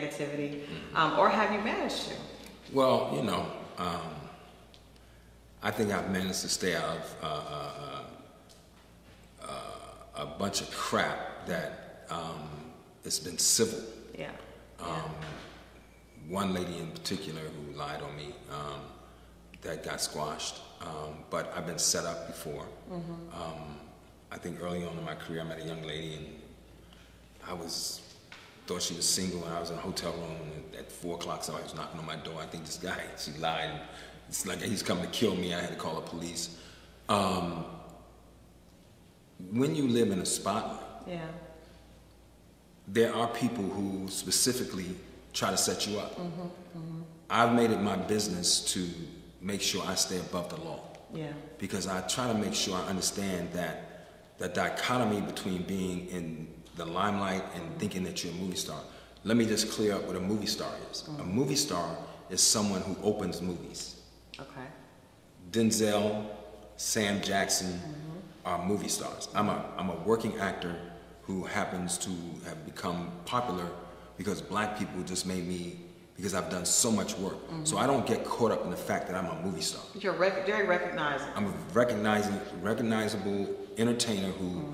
negativity, or have you managed to? Well, you know, I think I've managed to stay out of a bunch of crap that it's been civil. Yeah. One lady in particular who lied on me, that got squashed. But I've been set up before. I think early on in my career, I met a young lady, and thought she was single, and I was in a hotel room, and at 4 o'clock, somebody was knocking on my door. I think this guy, she lied. It's like he's coming to kill me. I had to call the police. When you live in a spotlight, there are people who specifically try to set you up. I've made it my business to make sure I stay above the law. Because I try to make sure I understand that the dichotomy between being in the limelight and thinking that you're a movie star. Let me just clear up what a movie star is. A movie star is someone who opens movies. Okay. Denzel, Sam Jackson are movie stars. I'm a working actor who happens to have become popular because black people just made me, because I've done so much work. So I don't get caught up in the fact that I'm a movie star. You're very recognizable. I'm a recognizable entertainer who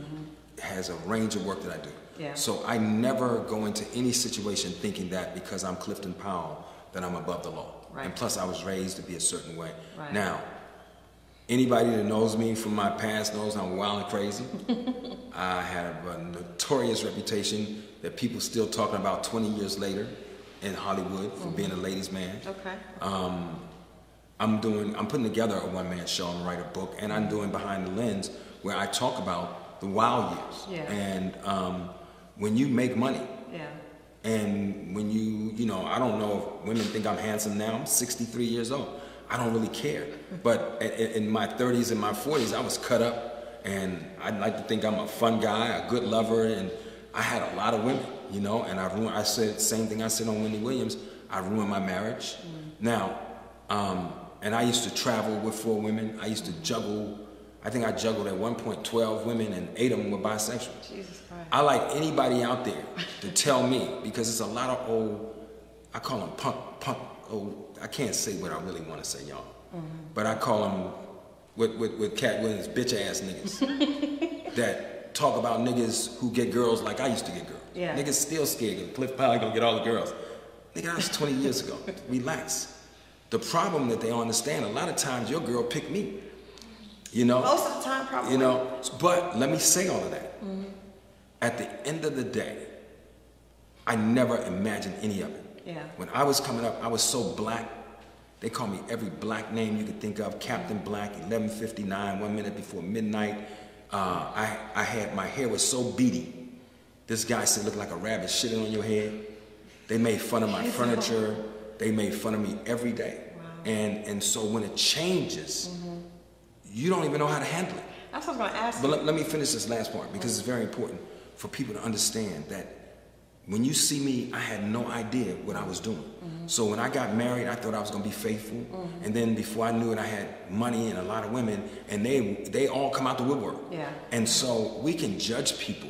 has a range of work that I do. So I never go into any situation thinking that because I'm Clifton Powell that I'm above the law. And plus I was raised to be a certain way. Now, anybody that knows me from my past knows I'm wild and crazy. I have a notorious reputation that people still talking about 20 years later in Hollywood for being a ladies' man. I'm putting together a one-man show and write a book, and I'm doing Behind the Lens where I talk about the wild years. And when you make money, and when you know, I don't know if women think I'm handsome now. I'm 63 years old. I don't really care. But in my 30s and my 40s, I was cut up, and I'd like to think I'm a fun guy, a good lover, and I had a lot of women, you know, and I said the same thing I said on Wendy Williams. I ruined my marriage. Now, and I used to travel with 4 women. I used to juggle. I think I juggled at one point 12 women, and 8 of them were bisexual. Jesus Christ. I like anybody out there to tell me, because it's a lot of old, I call them punk, old, I can't say what I really want to say, y'all. But I call them, with Cat Williams, bitch ass niggas that talk about niggas who get girls like I used to get girls. Niggas still scared. Clifton Powell gonna get all the girls. Nigga, that was 20 years ago. Relax. The problem that they don't understand, a lot of times your girl picked me. You know? Most of the time, probably. You know? But let me say all of that. At the end of the day, I never imagined any of it. When I was coming up, I was so black. They called me every black name you could think of. Captain Black, 11:59, 1 minute before midnight. I had, my hair was so beady. This guy said, look like a rabbit shitting on your head. They made fun of my furniture. They made fun of me every day. And so when it changes, you don't even know how to handle it. That's what I was going to ask you. But let me finish this last part, because it's very important for people to understand that when you see me, I had no idea what I was doing. So when I got married, I thought I was going to be faithful. And then before I knew it, I had money and a lot of women, and they all come out the woodwork. And so we can judge people.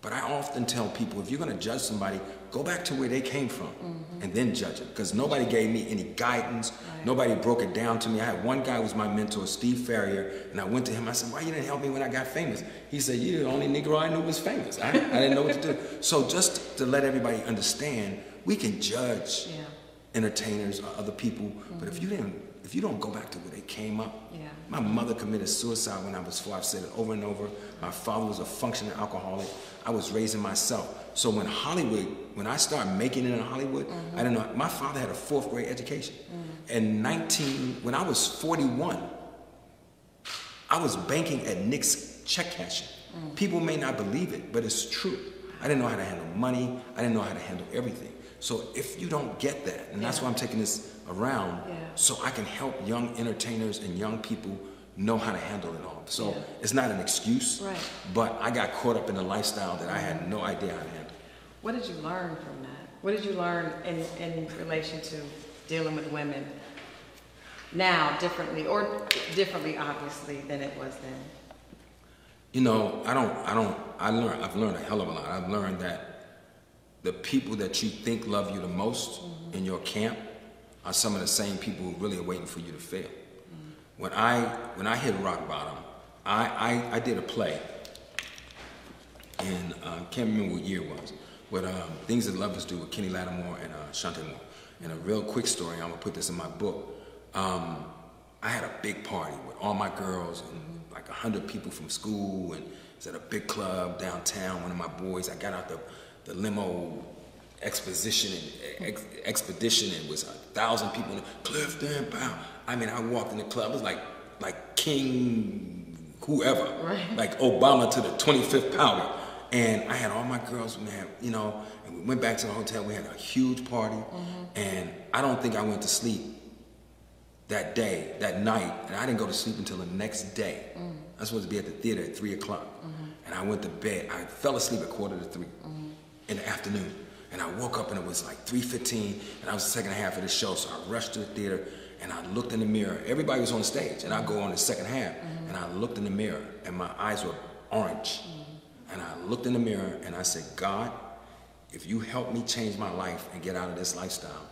But I often tell people, if you're going to judge somebody, go back to where they came from and then judge it. Because nobody gave me any guidance. Nobody broke it down to me. I had one guy who was my mentor, Steve Ferrier, and I went to him. I said, why you didn't help me when I got famous? He said, you're the only Negro I knew was famous. I didn't know what to do. So just to let everybody understand, we can judge entertainers or other people, but if you don't go back to where they came up. My mother committed suicide when I was 4. I've said it over and over. My father was a functioning alcoholic. I was raising myself. So when I started making it in Hollywood, I didn't know. My father had a 4th grade education. And when I was 41, I was banking at Nick's check cashing. People may not believe it, but it's true. I didn't know how to handle money. I didn't know how to handle everything. So if you don't get that, and that's why I'm taking this around, so I can help young entertainers and young people know how to handle it all. So it's not an excuse, but I got caught up in a lifestyle that I had no idea how to handle. What did you learn from that? What did you learn in relation to dealing with women now differently, or differently obviously than it was then? You know, I've learned a hell of a lot. I've learned that the people that you think love you the most in your camp are some of the same people who really are waiting for you to fail. When I hit rock bottom, I did a play, and can't remember what year it was, but Things That Lovers Do with Kenny Lattimore and Shante Moore. And a real quick story, I'm gonna put this in my book. I had a big party with all my girls and like 100 people from school, and it was at a big club downtown. One of my boys, I got out the limo expedition, and it was 1,000 people in the Clifton Powell. I mean, I walked in the club, it was like King whoever, right. Like Obama to the 25th power. And I had all my girls, man, you know, and we went back to the hotel, we had a huge party, and I don't think I went to sleep that day, that night, and I didn't go to sleep until the next day. I was supposed to be at the theater at 3 o'clock, and I went to bed. I fell asleep at 2:45 in the afternoon, and I woke up and it was like 3:15, and I was the second half of the show, so I rushed to the theater, and I looked in the mirror. Everybody was on stage, and I go on the second half, and I looked in the mirror, and my eyes were orange. And I looked in the mirror and I said, God, if you help me change my life and get out of this lifestyle,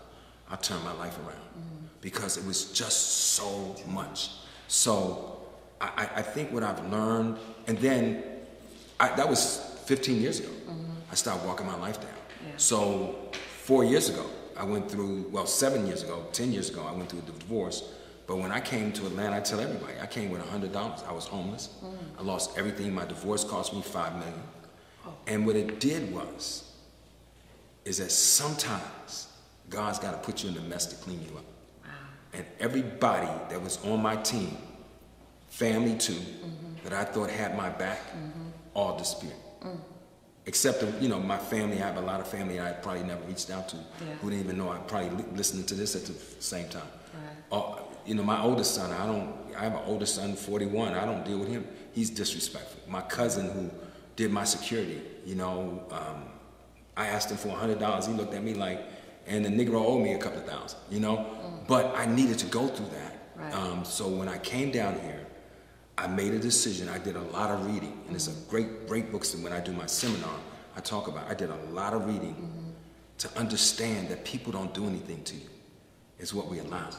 I'll turn my life around. Because it was just so much. So I think what I've learned, and then that was 15 years ago. I started walking my life down. Yeah. So 4 years ago, I went through, well, 7 years ago, 10 years ago, I went through a divorce. But when I came to Atlanta, I tell everybody, I came with $100. I was homeless. I lost everything. My divorce cost me $5 million. And what it did is that sometimes God's got to put you in the mess to clean you up. Wow. And everybody that was on my team, family too, that I thought had my back, all disappeared. Except, you know, my family. I have a lot of family I probably never reached out to, who didn't even know I probably listened to this at the same time. Right. You know, my oldest son, I have an older son, 41, I don't deal with him. He's disrespectful. My cousin who did my security, you know, I asked him for $100, he looked at me like, and the Negro owed me a couple of thousand, you know? But I needed to go through that. Right. So when I came down here, I made a decision. I did a lot of reading, and it's a great book. So when I do my seminar, I talk about, I did a lot of reading to understand that people don't do anything to you. It's what we allow.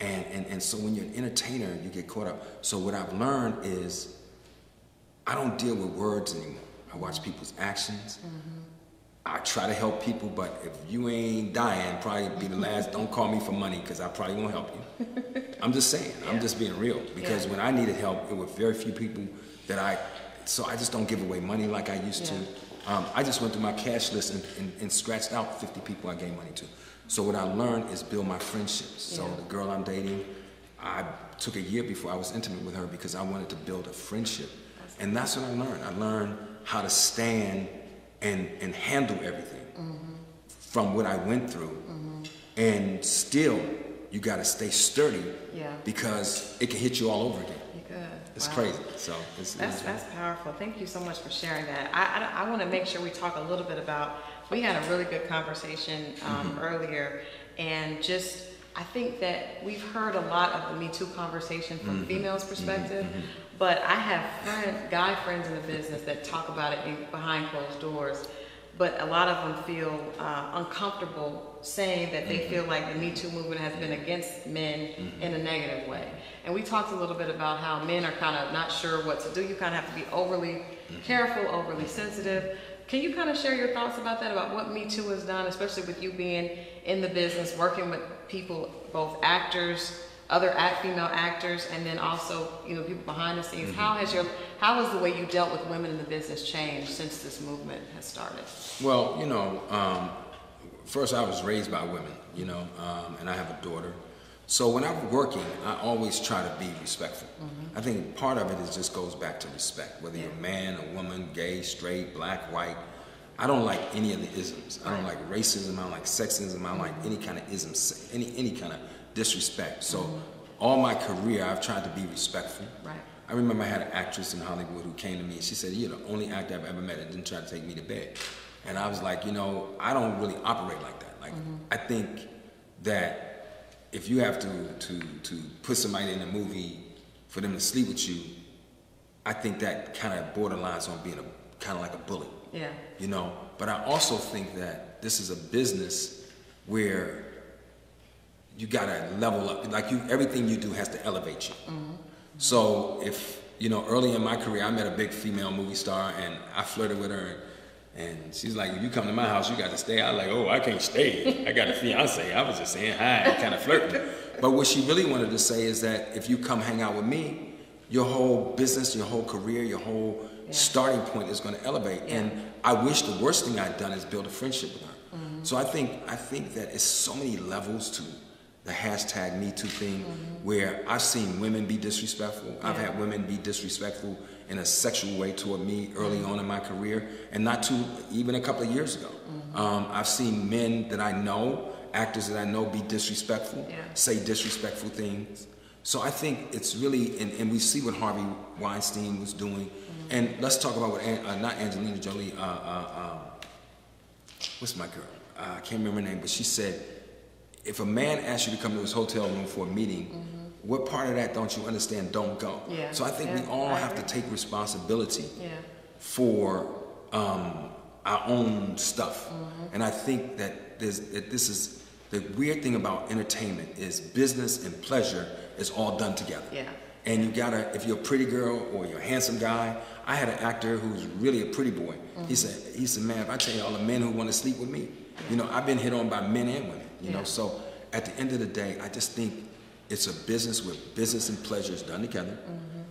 And so when you're an entertainer, you get caught up. So what I've learned is I don't deal with words anymore. I watch people's actions. I try to help people, but if you ain't dying, probably be the last. Don't call me for money because I probably won't help you. I'm just saying. I'm just being real. Because when I needed help, it were very few people that so I just don't give away money like I used to. I just went through my cash list and scratched out 50 people I gave money to. So what I learned is build my friendships. So the girl I'm dating, I took a year before I was intimate with her because I wanted to build a friendship. And that's what I learned. I learned how to stand and handle everything from what I went through. And still, you gotta stay sturdy because it can hit you all over again. It's crazy. So that's powerful. Thank you so much for sharing that. I want to make sure we talk a little bit about. We had a really good conversation earlier, and just I think that we've heard a lot of the Me Too conversation from females' perspective, but I have guy friends in the business that talk about it behind closed doors. But a lot of them feel uncomfortable saying that they feel like the Me Too movement has been against men in a negative way. And we talked a little bit about how men are kind of not sure what to do. You kind of have to be overly careful, overly sensitive. Can you kind of share your thoughts about that, about what Me Too has done, especially with you being in the business, working with people, both actors, other female actors, and then also, you know, people behind the scenes. How has the way you dealt with women in the business changed since this movement has started? Well, you know, first I was raised by women, you know, and I have a daughter. So when I'm working, I always try to be respectful. I think part of it just goes back to respect, whether you're a man, a woman, gay, straight, black, white. I don't like any of the isms. I don't like racism. I don't like sexism. I don't like any kind of isms, any kind of disrespect. So all my career, I've tried to be respectful. I remember I had an actress in Hollywood who came to me and she said, "You're the only actor I've ever met that didn't try to take me to bed." And I was like, you know, I don't really operate like that. Like, I think that if you have to put somebody in a movie for them to sleep with you, I think that kind of borderlines on being kind of like a bully. Yeah. You know, but I also think that this is a business where you gotta level up. Like everything you do has to elevate you. So if, you know, early in my career, I met a big female movie star and I flirted with her and she's like, if you come to my house, you got to stay. I was like, oh, I can't stay. I got a fiance. I was just saying hi, kind of flirting. But what she really wanted to say is that if you come hang out with me, your whole business, your whole career, your whole starting point is going to elevate. And I wish the worst thing I'd done is build a friendship with her. So I think that it's so many levels to the hashtag Me Too thing, where I've seen women be disrespectful. I've had women be disrespectful in a sexual way toward me early on in my career, and not too even a couple of years ago. I've seen men that I know, actors that I know, be disrespectful, say disrespectful things. So I think it's really, and we see what Harvey Weinstein was doing. And let's talk about what, not Angelina Jolie, what's my girl? I can't remember her name, but she said, if a man asks you to come to his hotel room for a meeting, what part of that don't you understand? Don't go. So I think we all have to take responsibility for our own stuff. And I think that this is the weird thing about entertainment is business and pleasure is all done together. And you gotta, if you're a pretty girl or you're a handsome guy, I had an actor who was really a pretty boy. He said, man, if I tell you all the men who want to sleep with me, you know, I've been hit on by men and women, you know. So at the end of the day, I just think it's a business where business and pleasure is done together.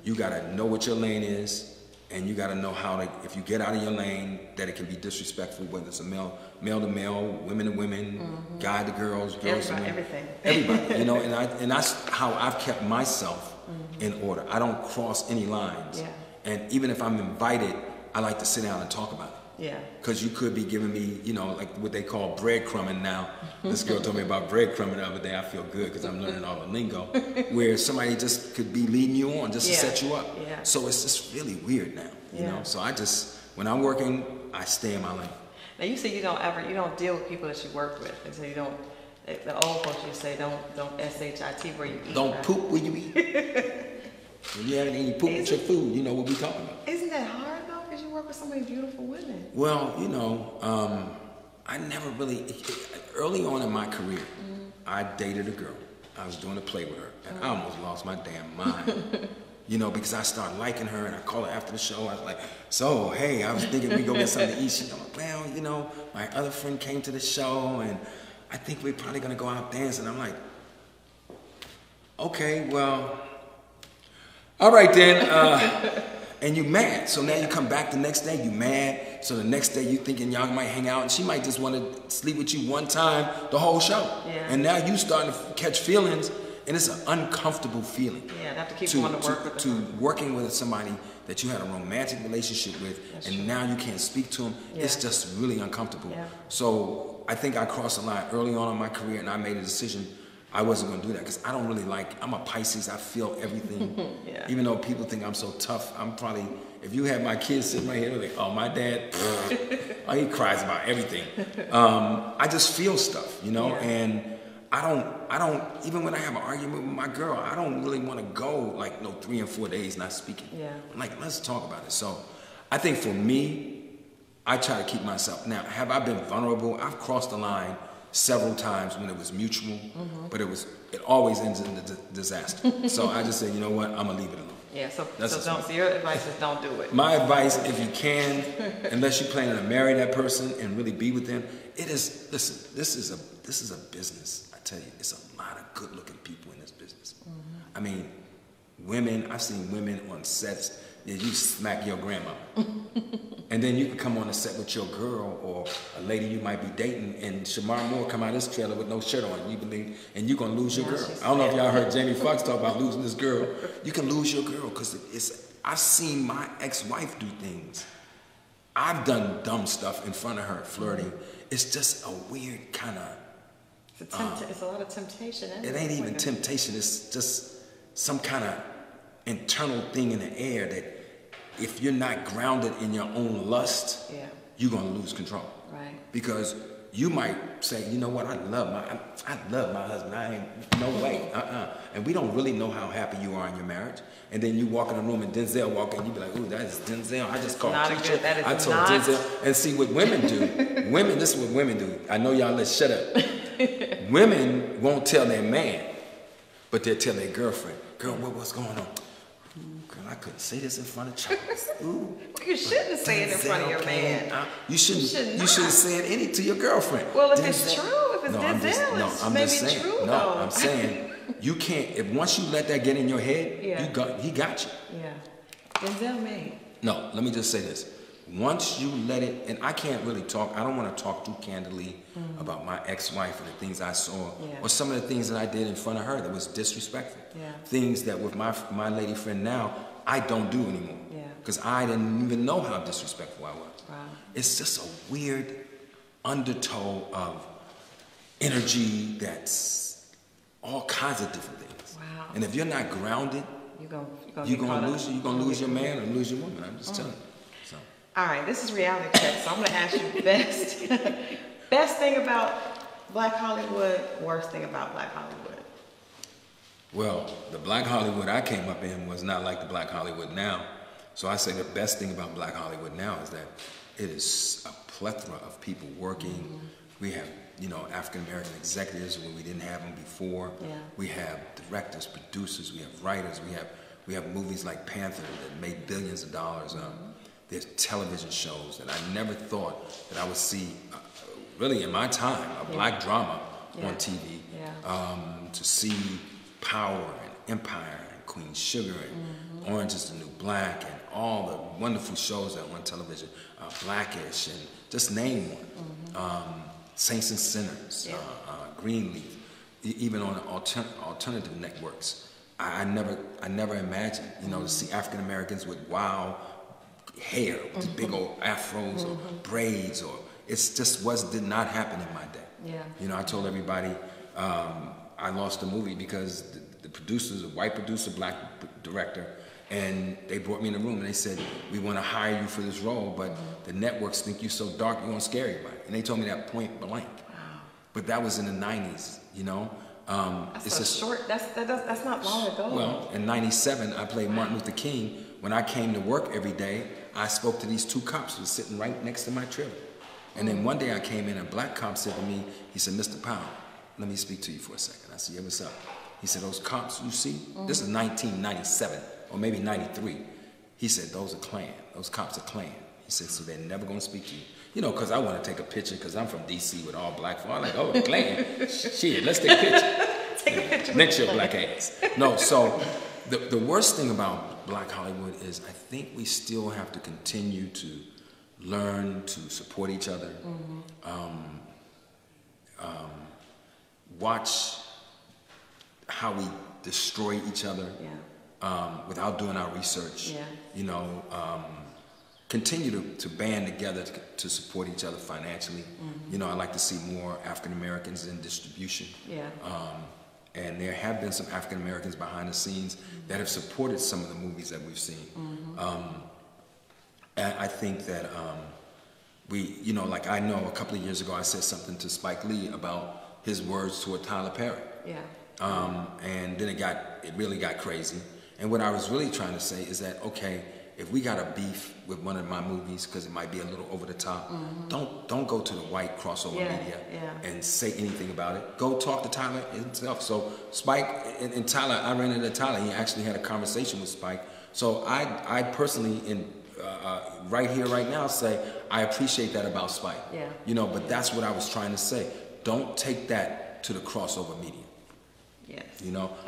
You gotta know what your lane is, and you gotta know how to, if you get out of your lane, that it can be disrespectful, whether it's a male to male, women to women, guy to girls, girls to men. Everybody, you know, and that's how I've kept myself in order. I don't cross any lines. And even if I'm invited, I like to sit down and talk about it. Because you could be giving me, you know, like what they call breadcrumbing now. This girl told me about breadcrumbing the other day. I feel good because I'm learning all the lingo. Where somebody just could be leading you on just to set you up. So it's just really weird now, you know. So I just, when I'm working, I stay in my lane. Now you say you don't deal with people that you work with. And so you don't, the old folks you say don't S-H-I-T where you eat. Don't poop where you eat. When you have any poop with your food, you know what we're talking about. Isn't that hard though? Because you work with so many beautiful women. Well, you know, I never really, early on in my career, I dated a girl. I was doing a play with her, and I almost lost my damn mind. You know, because I started liking her, and I called her after the show. I was like, so, hey, I was thinking we go get something to eat. She's like, well, you know, my other friend came to the show, and I think we're probably going to go out dancing. I'm like, okay, well, all right then. And you mad. So now you come back the next day, you mad. So the next day you thinking y'all might hang out, and she might just want to sleep with you one time the whole show. And now you starting to catch feelings, and it's an uncomfortable feeling. Have to keep going to work with working with somebody that you had a romantic relationship with, and now you can't speak to them. It's just really uncomfortable. So I think I crossed the line early on in my career, and I made a decision I wasn't going to do that because I don't really like, I'm a Pisces, I feel everything. Even though people think I'm so tough, I'm probably, if you had my kids sitting right here, they're like, oh, my dad, oh, he cries about everything. I just feel stuff, you know, and I don't, even when I have an argument with my girl, I don't really want to go like, no, 3 and 4 days not speaking. I'm like, let's talk about it. So I think for me, I try to keep myself. Now, have I been vulnerable? I've crossed the line several times when it was mutual, but it always ends in a disaster. So I just say, you know what, I'm gonna leave it alone. So your advice is don't do it. My advice, if you can, unless you're planning to marry that person and really be with them, it is, listen, this is a business. I tell you, it's a lot of good looking people in this business. I mean, women, I've seen women on sets that you smack your grandma. And then you can come on the set with your girl or a lady you might be dating, and Shamar Moore come out of this trailer with no shirt on. You believe, and you're gonna lose your girl. I don't know if y'all heard Jamie Foxx talk about losing this girl. You can lose your girl because I've seen my ex-wife do things. I've done dumb stuff in front of her, flirting. It's just a weird kind of. It's a lot of temptation. It ain't even temptation. It's just some kind of internal thing in the air that if you're not grounded in your own lust, you're gonna lose control. Because you might say, you know what, I love my husband. I ain't no way, And we don't really know how happy you are in your marriage. And then you walk in the room and Denzel walk in, you be like, ooh, that is Denzel. I just called teacher. I told Denzel. And see what women do. This is what women do. I know y'all, let's shut up. Women won't tell their man, but they'll tell their girlfriend, girl, what's going on? Girl, I couldn't say this in front of Charles. Ooh, you shouldn't say it in front of your man. You shouldn't say it any to your girlfriend. Well, if it's true, if it's Denzel, it's maybe true, though. I'm saying, you can't, if once you let that get in your head, he got you. Yeah. Denzel may. No, let me just say this. Once you let it, and I can't really talk, I don't want to talk too candidly about my ex-wife and the things I saw, or some of the things that I did in front of her that was disrespectful. Yeah. Things that with my lady friend now, I don't do anymore. Yeah. Because I didn't even know how disrespectful I was. Wow. It's just a weird undertow of energy that's all kinds of different things. Wow. And if you're not grounded, you're gonna lose your man or lose your woman. I'm just telling you. So. All right, this is reality check, so I'm gonna ask you best thing about Black Hollywood, worst thing about Black Hollywood. Well, the Black Hollywood I came up in was not like the Black Hollywood now. So I say the best thing about Black Hollywood now is that it is a plethora of people working. We have, African American executives when we didn't have them before. Yeah. We have directors, producers, we have writers, we have movies like Panther that made billions of dollars. There's television shows that I never thought that I would see, really in my time, a black drama on TV. Yeah. To see Power and Empire and Queen Sugar and Orange is the New Black and all the wonderful shows that were on television, Blackish and just name one. Saints and Sinners, Greenleaf, even on alternative networks. I never imagined, to see African Americans with wild hair, with big old afros or braids, or did not happen in my day. Yeah. I told everybody I lost the movie because the producers, a white producer, black director, and they brought me in the room and they said, we want to hire you for this role, but the networks think you're so dark you're gonna scare everybody. And they told me that point blank. Wow. But that was in the 90s, That's not long ago. Well, in 97, I played Martin Luther King. When I came to work every day, I spoke to these two cops who were sitting right next to my trailer. And then one day I came in, and a black cop said to me, he said, Mr. Powell, let me speak to you for a second. I said, yeah, what's up? He said, those cops you see, this is 1997, or maybe 93. He said, those are Klan. Those cops are Klan. He said, so they're never going to speak to you. Because I want to take a picture, because I'm from D.C. with all black folk. I'm like, oh, Klan. Shit, let's take a picture. Take a picture. Next year, black ass. No, so the worst thing about Black Hollywood is I think we still have to continue to learn to support each other. Watch how we destroy each other without doing our research. Continue to band together to support each other financially. I like to see more African Americans in distribution. And there have been some African Americans behind the scenes that have supported some of the movies that we've seen. And I think that like I know a couple of years ago I said something to Spike Lee about his words toward Tyler Perry. And then it really got crazy. And what I was really trying to say is that, okay, if we got a beef with one of my movies because it might be a little over the top, don't go to the white crossover media and say anything about it. Go talk to Tyler himself. So Spike and Tyler, I ran into Tyler. He actually had a conversation with Spike. So I personally, right here, right now, say I appreciate that about Spike. But that's what I was trying to say. Don't take that to the crossover media.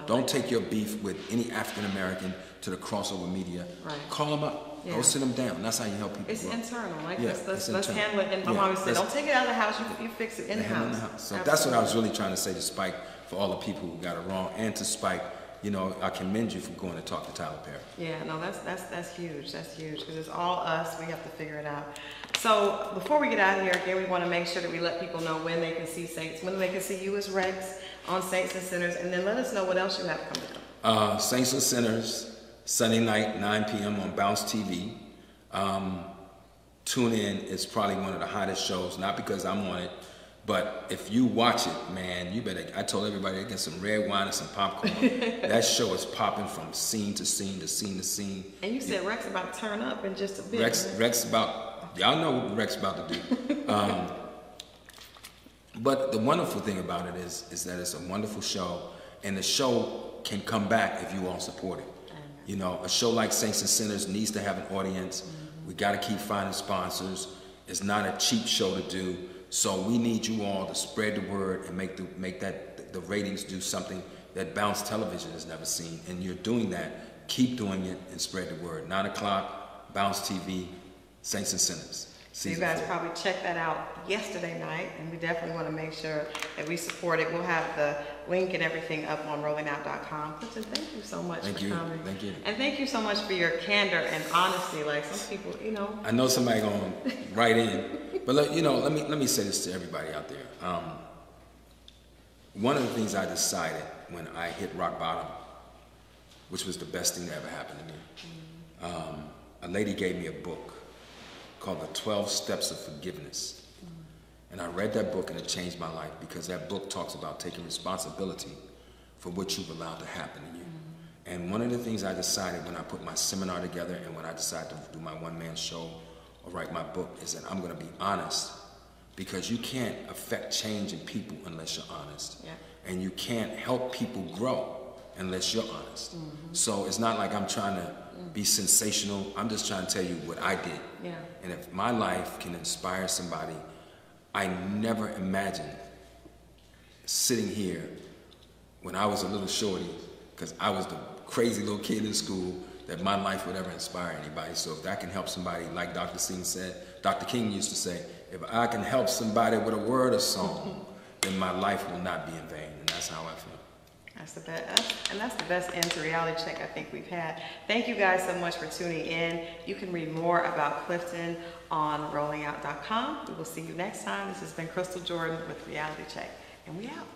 Don't take your beef with any African American to the crossover media. Call them up. Go sit them down. That's how you help people. It's internal. Let's handle it. And my mom said, don't take it out of the house. You fix it in the house. So that's what I was really trying to say to Spike, for all the people who got it wrong, and to Spike. I commend you for going to talk to Tyler Perry. Yeah, no, that's huge. That's huge because it's all us. We have to figure it out. So before we get out of here, again, we want to make sure that we let people know when they can see Saints, when they can see you as Rex on Saints and Sinners, and then let us know what else you have coming up. Saints and Sinners, Sunday night, 9 p.m. on Bounce TV. Tune in. It's probably one of the hottest shows, not because I'm on it, But if you watch it, man, you better, I told everybody to get some red wine and some popcorn. That show is popping from scene to scene to scene to scene. And you said Rex about to turn up in just a bit. Rex about, y'all know what Rex about to do. But the wonderful thing about it is that it's a wonderful show, and the show can come back if you all support it. You know, a show like Saints and Sinners needs to have an audience. We got to keep finding sponsors. It's not a cheap show to do. So we need you all to spread the word and make the ratings do something that Bounce Television has never seen. And you're doing that. Keep doing it and spread the word. 9 o'clock, Bounce TV, Saints and Sinners. So you guys probably checked that out yesterday night, and we definitely want to make sure that we support it. We'll have the link and everything up on rollingout.com. Clifton, thank you so much for coming. Thank you. And thank you so much for your candor and honesty. Like some people, you know. I know somebody going to write in, but let me say this to everybody out there. One of the things I decided when I hit rock bottom, which was the best thing that ever happened to me, a lady gave me a book called The 12 Steps of Forgiveness. And I read that book and it changed my life, because that book talks about taking responsibility for what you've allowed to happen to you. And one of the things I decided when I put my seminar together and when I decided to do my one-man show or write my book is that I'm going to be honest, because you can't affect change in people unless you're honest. Yeah. And you can't help people grow unless you're honest. So it's not like I'm trying to be sensational. I'm just trying to tell you what I did. Yeah. And if my life can inspire somebody, I never imagined sitting here when I was a little shorty, because I was the crazy little kid in school, that my life would ever inspire anybody. So if that can help somebody, like Dr. King used to say, if I can help somebody with a word or song, then my life will not be in vain. And that's how I feel. That's the best, and that's the best end to reality check I think we've had. Thank you guys so much for tuning in. You can read more about Clifton on rollingout.com. We will see you next time. This has been Christal Jordan with Reality Check, and we out.